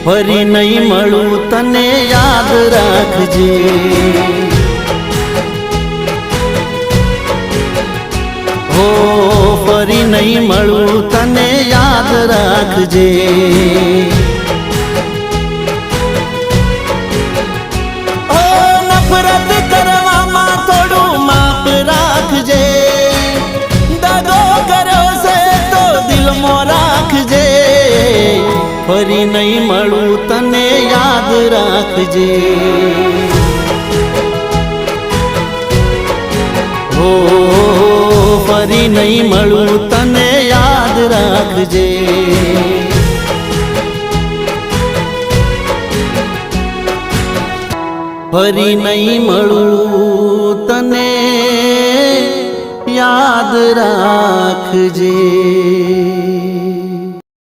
ફરી નહીં મળું તને યાદ રાખજે। હો ફરી નહીં મળું તને યાદ રાખજે। ઓ નફરત કરવામાં થોડું માપ રાખજે। દગો કર્યો છે તો દિલમાં રાખજે। ફરી નહીં મળું તને યાદ રાખજે। હો ફરી નહીં મળું તને યાદ રાખજે। ફરી નહીં મળું તને યાદ રાખજે।